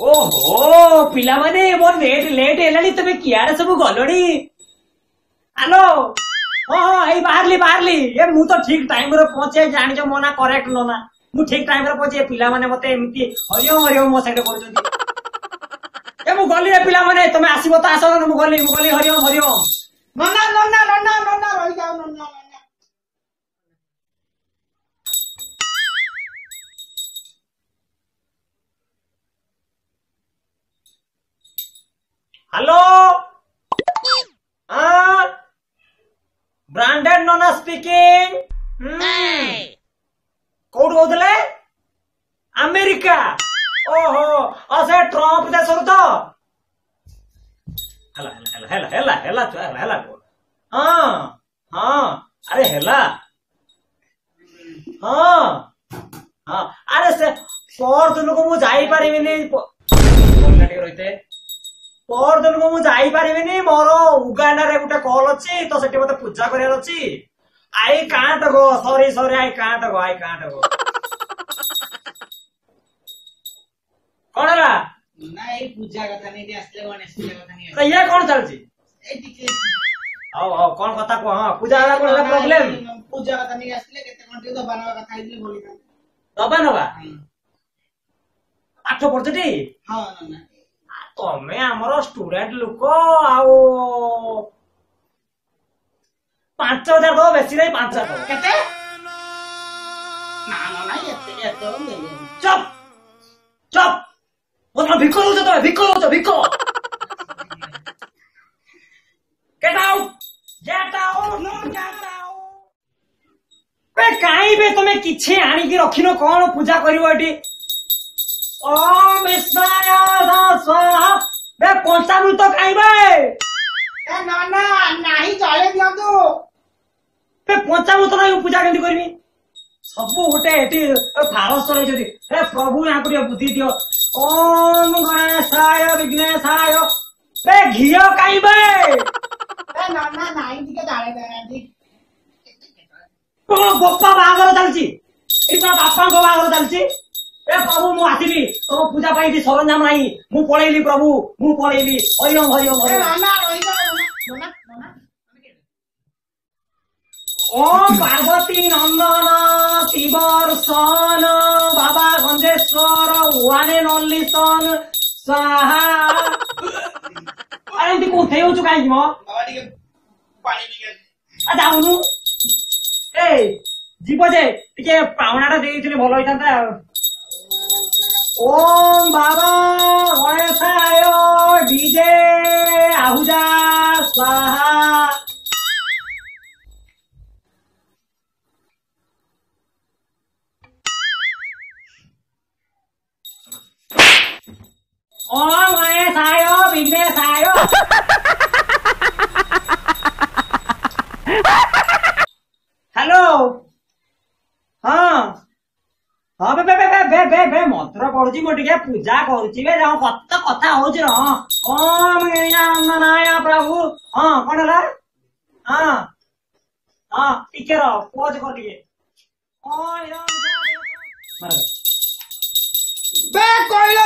ओहो पिला माने मोर लेट लेट हेलानी तमे कियारे सब गलोनी। हेलो हाँ एई बाहरली ए मु तो ठीक टाइम रे पहुंचे जानि जो मोना करेक्ट नो ना मु ठीक टाइम रे पहुंचे पिला माने मते एमती हरिओम मो साइड करछथि ए मु गली रे पिला माने तमे आसीबो त आसो मु गली हरिओम नन्ना रहि जाओ नन्ना। हेलो ब्रांडेड नोना स्पीकिंग कोड कहते अमेरिका ओहो असे ट्रम्प देश तो हेला हाँ हाँ अरे हेला हाँ हाँ अरे से पर दिन को मुझे जाई पारिबिनी रहते पर दिन को मुझे जाई पारिबिनी मोर उगांडा रे गोटे कॉल अच्छी तो सेठी मते पूजा करियार अच्छी I can't go sorry I can't go कौन है ना ये पूजा कथा नहीं आसले गणेश पूजा कथा नहीं तो ये कौन चलची ए टिके आओ कौन कथा को हां पूजा वाला कोन प्रॉब्लम पूजा कथा नहीं आसले केते घंटे तो बनावा कथा आइले बोली दबा नबा पाठ पढ़छटी हां ना तमे हमर स्टूडेंट लोक आउ 5000 दो बेसी नहीं 5000 केते ना एते चुप बोल भिको लो तो भिको गेट आउट बे काई बे तमे किछे आनी की रखिनो कोन पूजा करिवो एटी ओम विष्णाय स्वाहा बे पंचामृत खाइबे ए नाना नाही चले दियंतु बे पंचामृत नहीं पूजा केंदी करबी सब गोटे एटी फारस रे जदी हे प्रभु यहाँ को बुद्धि दियो ओम गणेशाय विघ्नेशाय बे घियो खाइबे ए नाना नाही दिके डाले बेरांती तो गोपा बागर चलची इतना बापा को बागर चलची ए प्रभु मु आसिली तो पूजा पाई सरंजाम नहीं मु पळेली प्रभु मु पळेली हरिओम नाना रहि जाओ नाना ओम पार्वती नंदन शिवर्षन बाबा गंजेश्वर वन एंड ओनली सन स्वाहा अरे एमती कोथे होचु काई म बाबा टिके पानी पिके आ जाउनु ए जीव जे टिके पावनाटा देइथिले भलो होइतांता ओम बाबा गणेशाय डीजे आहुजा स्वाहा ओम गणेशाय विघ्नेशाय हेलो हाँ हाँ बे मंत्र पढ़ुची मो टिके पूजा करूची बे जाओ कथा होची र ओम गणेशाय प्रभु हाँ कौन है हाँ हाँ टिके रो पोज कर टिके बे कोइला